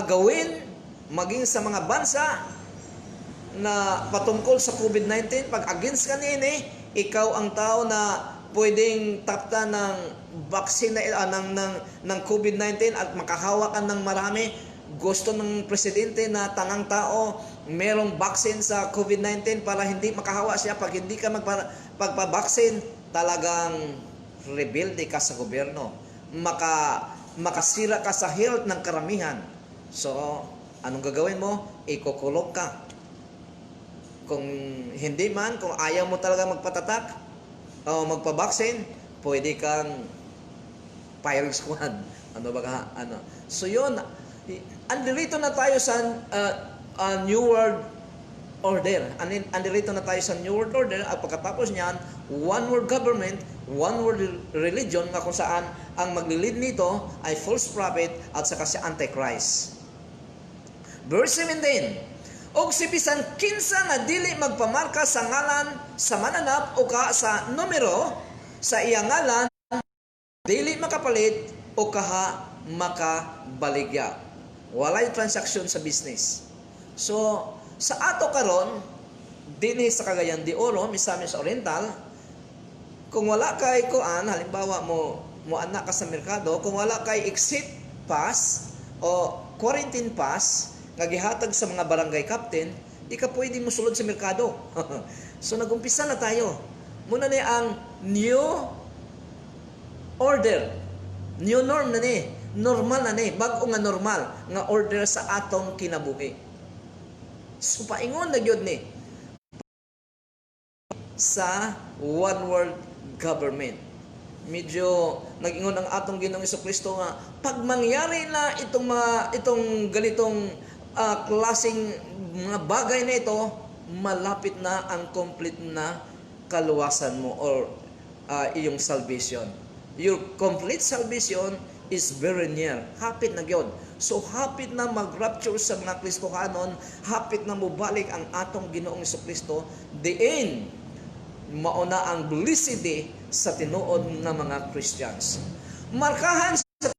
gawin maging sa mga bansa na patungkol sa COVID-19, pag against ka nini, ikaw ang tao na pwedeng tapta ng vaccine ng COVID-19 at makahawakan ng marami. Gusto ng presidente na tanang tao merong vaccine sa COVID-19 para hindi makahawa siya. Pag hindi ka pagpabaksin, talagang rebelde ka sa gobyerno. Makasira ka sa health ng karamihan. So, anong gagawin mo? Ikukulong ka. Kung hindi man, kung ayaw mo talaga magpatatak o magpabaksin, pwede kang firing squad. So yun, andirito na tayo sa New World Order. Andirito na tayo sa New World Order at pagkatapos niyan, one world government, one world religion na kung saan ang maglilid nito ay false prophet at saka si Antichrist. Verse 17. Og si bisan kinsa nga dili magpamarka sa ngalan sa mananap o ka sa numero sa iyang ngalan, dili makapalit o kaha makabaligya. Walay transaksyon sa business. So, sa ato karon, dinhi sa Cagayan de Oro, misami sa Oriental, kung wala kay kuan, halimbawa mo anak ka sa merkado, kung wala kay exit pass o quarantine pass, kagihatag sa mga barangay captain, di ka pwede mo sulod sa merkado. So nagumpisa na tayo. Muna ni ang new order. New norm na ni. Normal na ni. Bago nga normal nga order sa atong kinabuhi. So paingon na gyud ni sa one world government. Medyo nag-ingon ang atong Ginoong Jesucristo nga pag mangyari na itong ganitong klaseng mga bagay na ito, malapit na ang complete na kaluwasan mo or iyong salvation. Your complete salvation is very near. Hapit na gyud. So hapit na mag-rapture sa mga Kristohanon, hapit na mubalik ang atong Ginoong Jesucristo, diin mauna ang blessed day sa tinuod ng mga Christians. Markahan sa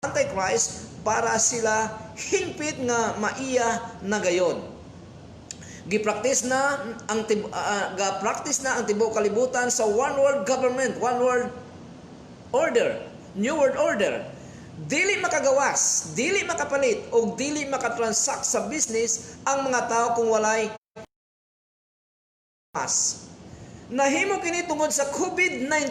Antichrist para sila hingpit nga maiya na gayon. Gipraktis na ang tibuok kalibutan sa one world government, one world order, new world order. Dili makagawas, dili makapalit, o dili makatransact sa business ang mga tao kung walay mas. Nahimo kini tungod sa COVID-19.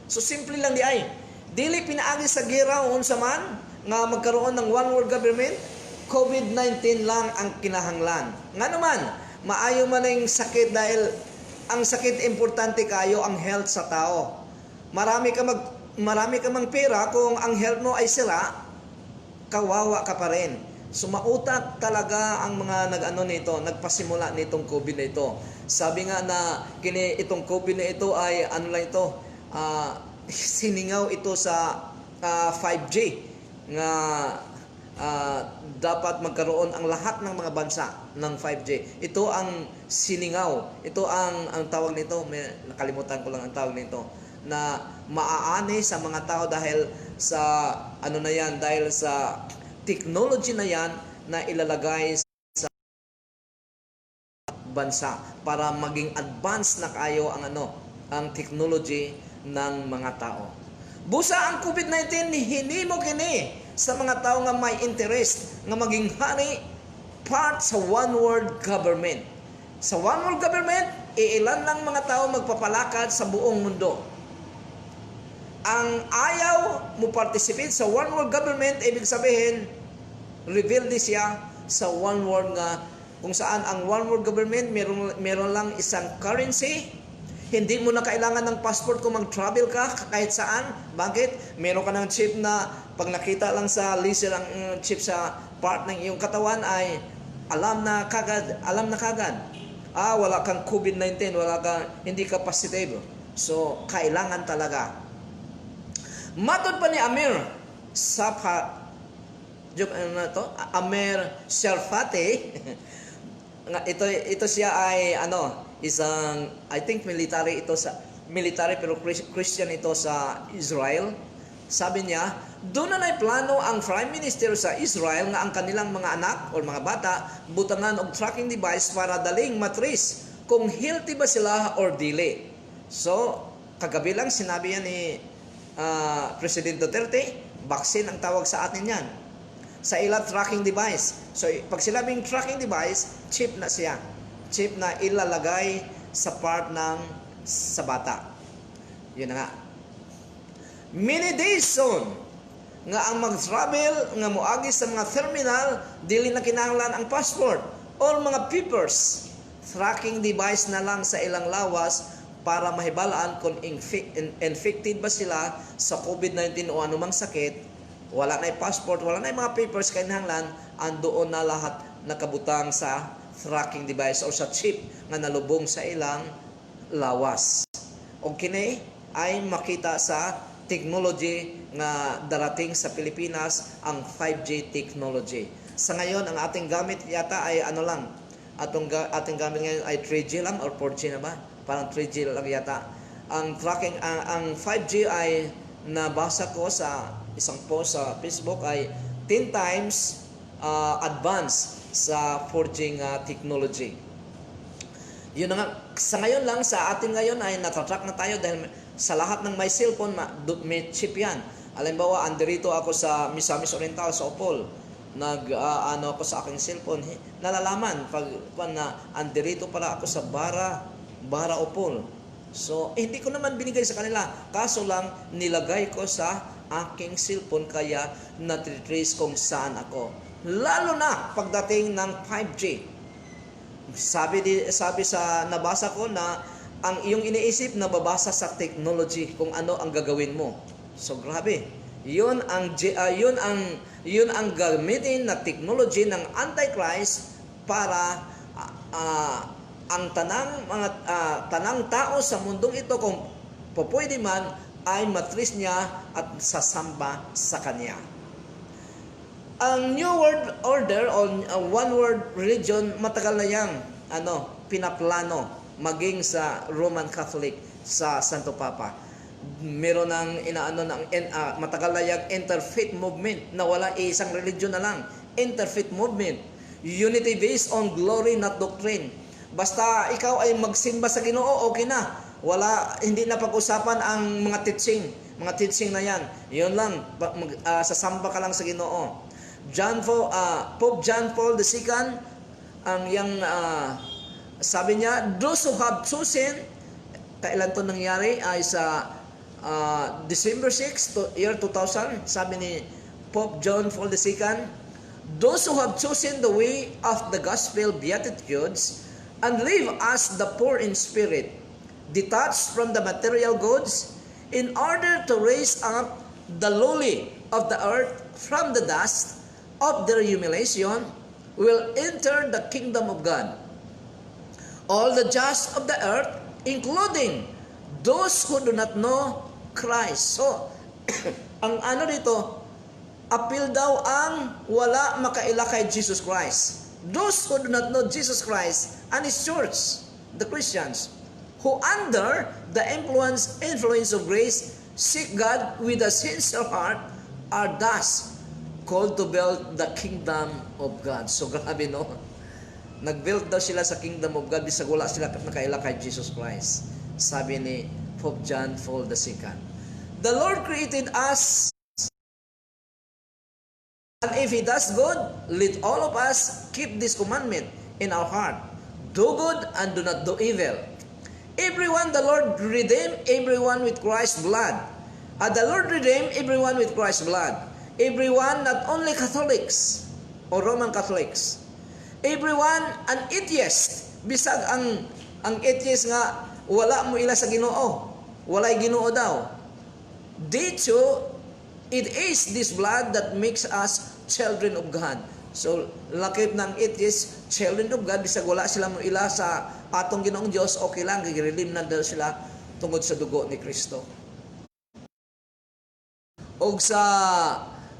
So simple lang di ay. Dili pinaagi sa gera o unsa man nga magkaroon ng one world government, COVID-19 lang ang kinahanglan. Nga naman, maayo man ang sakit dahil ang sakit importante kayo ang health sa tao. Marami ka mang pera kung ang health mo ay sira, kawawa ka pa rin. So mautak talaga ang mga nagpasimula nitong COVID na ito. Sabi nga na itong COVID na ito ay siningaw ito sa 5G nga dapat magkaroon ang lahat ng mga bansa ng 5G. Ito ang siningaw. Ito ang tawag nito, nakalimutan ko lang ang tawag nito, na maaani sa mga tao dahil sa dahil sa technology na yan na ilalagay sa bansa para maging advanced na kayo ang technology ng mga tao. Busa ang COVID-19 hinimo kini sa mga tao nga may interest nga maging hari part sa one world government. Sa one world government, ilan lang mga tao magpapalakad sa buong mundo. Ang ayaw mo participate sa one world government, ibig sabihin, reveal di siya sa one world nga kung saan ang one world government meron lang isang currency. Hindi mo na kailangan ng passport kung mag-travel ka kahit saan. Bakit? Meron ka ng chip na pag nakita lang sa laser ang chip sa part ng iyong katawan ay alam na kagad. Wala kang COVID-19, hindi ka positive. So, kailangan talaga. Matod pa ni Amir Tsarfati, ito siya ay isang, I think military pero Christian ito sa Israel. Sabi niya, doon na plano ang Prime Minister sa Israel nga ang kanilang mga anak o mga bata butangan og tracking device para daling matris kung healthy ba sila or dili. So, kagabi lang sinabi yan ni President Duterte, vaccine ang tawag sa atin yan. Sa ila tracking device. So, pag sinabing tracking device, chip na siya. Chip na ilalagay sa part sa bata. Yun na nga. Many days soon nga ang mag-travel nga moagi sa mga terminal dili na kinahanglan ang passport or mga papers. Tracking device na lang sa ilang lawas para mahibalaan kung infected ba sila sa COVID-19 o anumang sakit. Wala na yung passport, wala na yung mga papers kinahanglan, andoon na lahat nakabutang sa tracking device o sa chip nga nalubong sa ilang lawas. O kini ay makita sa technology nga darating sa Pilipinas, ang 5G technology. Sa ngayon, ang ating gamit yata ay ating gamit ngayon ay 3G lang or 4G na ba? Parang 3G lang yata. Ang 5G ay nabasa ko sa isang post sa Facebook ay 10 times advanced sa 4G technology. Yun na nga, sa ngayon lang, sa atin ngayon ay natatrack na tayo dahil sa lahat ng may cellphone, may chip yan. Halimbawa, andirito ako sa Misamis Oriental sa Opol. Ako sa aking cellphone, nalalaman pag na andirito pala ako sa Bara Opol. So, hindi ko naman binigay sa kanila. Kaso lang, nilagay ko sa aking cellphone kaya natitrace kung saan ako. Lalo na pagdating ng 5G. Sabi sa nabasa ko na ang iyong iniisip na babasa sa technology kung ano ang gagawin mo. So grabe. Yun ang gamitin na technology ng Antichrist para ang tanang tao sa mundong ito kung pupwede man ay matris niya at sasamba sa kanya. Ang New World Order o One World Religion matagal na yang pinaplano maging sa Roman Catholic sa Santo Papa. Meron matagal na yang interfaith movement na wala isang religion na lang. Interfaith movement. Unity based on glory, not doctrine. Basta ikaw ay magsimba sa Ginoo, okay na. Hindi na pag-usapan ang mga teaching. mga teaching na yan. Yun lang, sasamba ka lang sa Ginoo. Pope John Paul II, ang yang sabi niya, those who have chosen, kailan to nangyari ay sa December 6, year 2000, sabi ni Pope John Paul II, those who have chosen the way of the gospel beatitudes and live as the poor in spirit, detached from the material goods, in order to raise up the lowly of the earth from the dust of their humiliation, will enter the kingdom of God. All the just of the earth, including those who do not know Christ. So, ang ano dito, appeal daw ang wala makaila kay Jesus Christ. Those who do not know Jesus Christ and His church, the Christians, who under the influence of grace seek God with a sincere heart, are thus called to build the kingdom of God. So grabe, no? Nag-build daw sila sa kingdom of God, bisag wala sila nakaila kay Jesus Christ. Sabi ni Pope John Paul II. The Lord created us, and if He does good, let all of us keep this commandment in our heart. Do good and do not do evil. Everyone the Lord redeemed, everyone with Christ's blood. The Lord redeemed everyone with Christ's blood. Everyone, not only Catholics or Roman Catholics. Everyone, an atheist. Bisag ang atheist nga, wala mo ila sa Ginoo. Walay Ginoo daw. They too, it is this blood that makes us children of God. So, lakip ng atheist, children of God, bisag wala sila mo ila sa atong Ginoong Diyos, okay lang, girelim na daw sila tungod sa dugo ni Kristo. O sa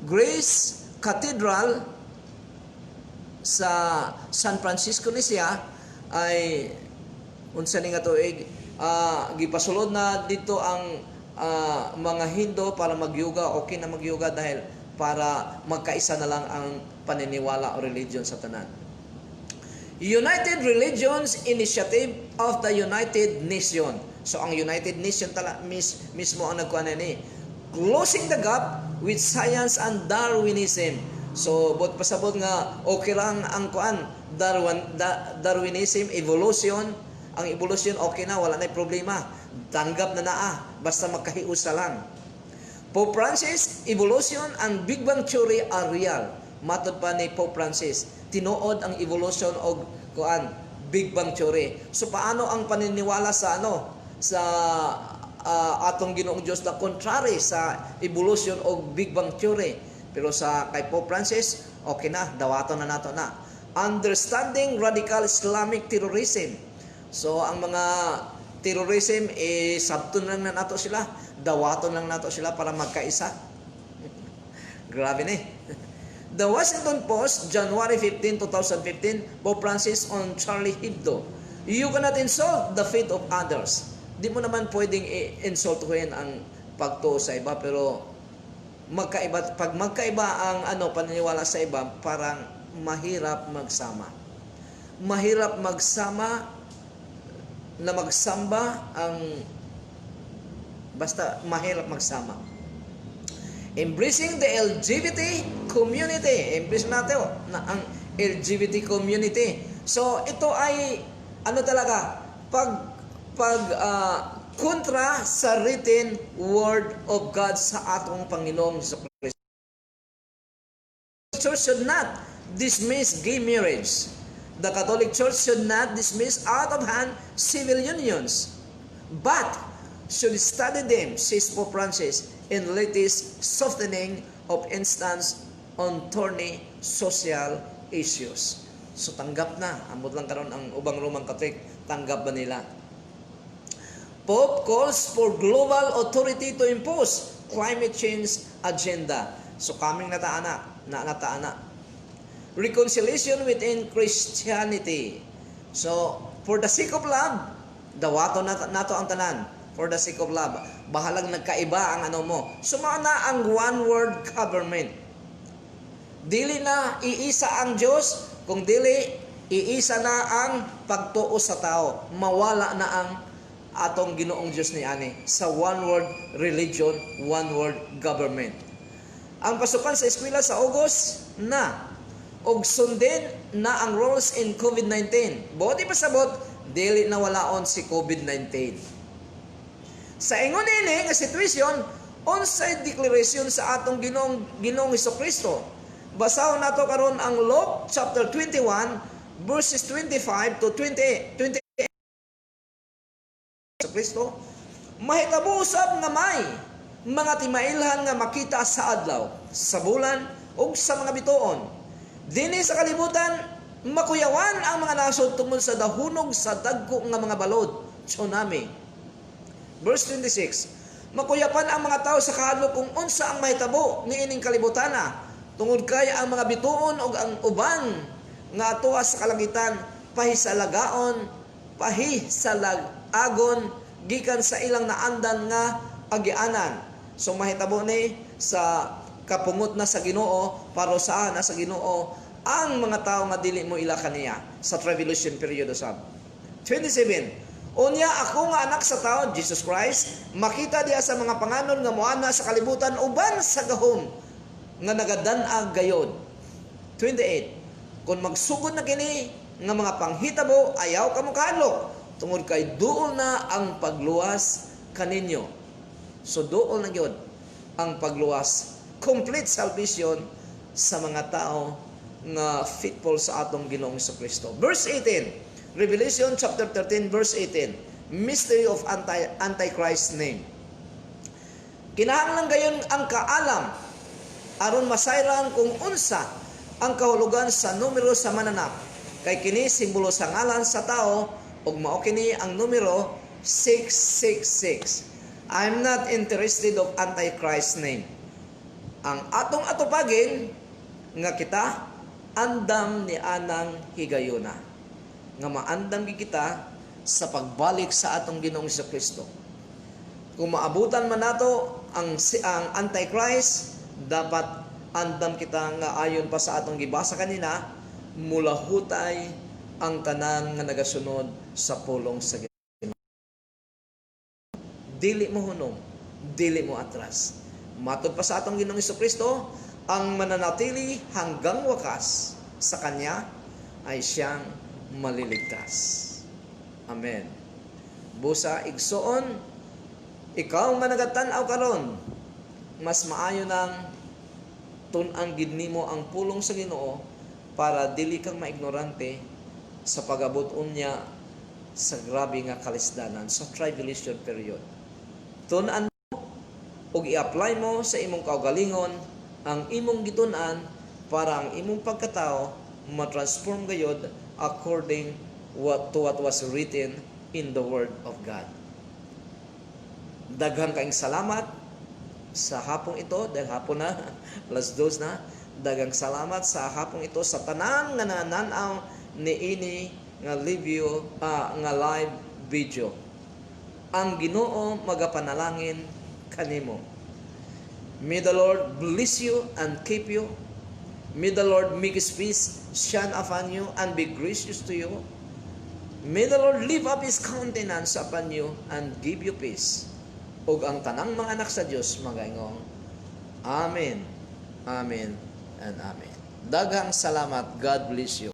Grace Cathedral sa San Francisco ni siya ay unsa ni nga tuig gipasulod na dito ang mga Hindu para mag-yoga. Okay na mag-yoga dahil para magkaisa na lang ang paniniwala o religion sa tanan. United Religions Initiative of the United Nation. So ang United Nation mismo ang nagkuha na ni closing the gap with science and Darwinism. So bot pasabot nga okay lang ang kuan Darwinism, evolution. Ang evolution okay na, wala na problema. Tanggap na naa basta magkahiusa lang. Pope Francis, evolution and Big Bang theory are real. Matod pa ni Pope Francis, tinuod ang evolution og kuan Big Bang theory. So paano ang paniniwala sa sa atong Ginoong Dios na contrary sa evolution og Big Bang theory? Pero sa kay Pope Francis, okay na, dawaton na nato na. Understanding radical Islamic terrorism. So ang mga terrorism sabton lang na nato sila, dawaton lang nato sila para magkaisa. Grabe ni. The Washington Post, January 15, 2015, Pope Francis on Charlie Hebdo. You cannot insult the faith of others. Di mo naman pwedeng insultuhin ang pagtuo sa iba, pero pag magkaiba ang paniniwala sa iba, parang mahirap magsama. Mahirap magsama na magsamba basta mahirap magsama. Embracing the LGBT community. Embrace natin ang LGBT community. So ito ay talaga kontra sa written word of God sa atong Panginoong Kristo. The church should not dismiss gay marriage. The Catholic Church should not dismiss out of hand civil unions, but should study them, says Pope Francis, in latest softening of instance on thorny social issues. So tanggap na, ambot lang karon ang ubang Roman Catholic, tanggap ba nila? Pope calls for global authority to impose climate change agenda. So kaming nataana. Reconciliation within Christianity. So for the sake of love, dawato nato ang tanan. For the sake of love, bahalang nagkaiba ang mo. Sumana ang one world government. Dili na iisa ang Diyos, kung dili iisa na ang pagtuo sa tao. Mawala na ang atong Ginoong Dios ni ani sa one world religion, one world government. Ang pasukan sa eskwela sa August na og sundin na ang rules in COVID-19. Buti pasabot dili na walaon si COVID-19. Sa ingon ini nga sitwasyon, unsay declaration sa atong Ginoong Hesukristo. Basahon nato karon ang Luke chapter 21 verses 25 to 28. Sa Kristo, mahitabo usab nga may mga timailhan nga makita sa adlaw, sa bulan ug sa mga bituon. Dinhi sa kalibutan, makuyawan ang mga nasod tungod sa dahunog sa dagko nga mga balod, tsunami. Verse 26, makuyapan ang mga tao sa kahadlok kung unsa ang mahitabo niining kalibutana, tungod kay ang mga bituon ug ang uban nga atuwa sa kalangitan pahisalagaon, pahisalagon gikan sa ilang naandan nga agianan. So mahitabo ni sa kapungot na sa Ginoo, parusaan na sa Ginoo ang mga tao nga dili mo ila kaniya sa tribulation period usab. 27. Unya ako nga anak sa tao, Jesus Christ, makita diha sa mga panganon nga moana sa kalibutan uban sa gahom nga nagadan-ag gayod. 28. Kung magsugod na kini nga mga panghitabo, ayaw ka mo kahadlok, tungod kay duol na ang pagluwas kaninyo. So duol na gyud ang pagluwas, complete salvation sa mga tao nga faithful sa atong Ginoong Kristo. Verse 18, Revelation chapter 13 verse 18, mystery of Antichrist name. Kinahanglan gayon ang kaalam aron masayran kung unsa ang kahulugan sa numero sa mananap, kay kini simbolo sa ngalan sa tao ug mao kini ang numero 666. I'm not interested of Antichrist name. Ang atong atupagin nga kita andam ni anang higayuna, nga maandam kita sa pagbalik sa atong Ginoong Kristo. Kung maabutan man nato ang Antichrist, dapat andam kita nga ayon pa sa atong gibasa kanina, mula hutay ang tanan nga nagasunod sa pulong sa Ginoo. Dili mo hunong, dili mo atras. Matod pa sa atong Ginoong Kristo, ang mananatili hanggang wakas sa Kanya ay siyang maliligtas. Amen. Busa igsoon, ikaw nga nagatan-aw karon, mas maayo nang tun-an gid nimo ang pulong sa Ginoo para dili kang maignorante sa pag-abot unya sa grabe nga kalisdanan sa tribulation period. Tun-an mo ug i-apply mo sa imong kaugalingon ang imong gitun-an para ang imong pagkatao ma-transform gayud according to what was written in the Word of God. Daghan kaayong salamat sa hapong ito, dahil hapon na, alas 2 na. Daghang salamat sa hapong ito sa tanan nga nananaw niini nga live video. Ang Ginoo magapanalangin kanimo. May the Lord bless you and keep you. May the Lord make His face shine upon you and be gracious to you. May the Lord lift up His countenance upon you and give you peace. Ug ang tanang mga anak sa Dios magaingong Amen, Amen, and Amen. Daghang salamat. God bless you.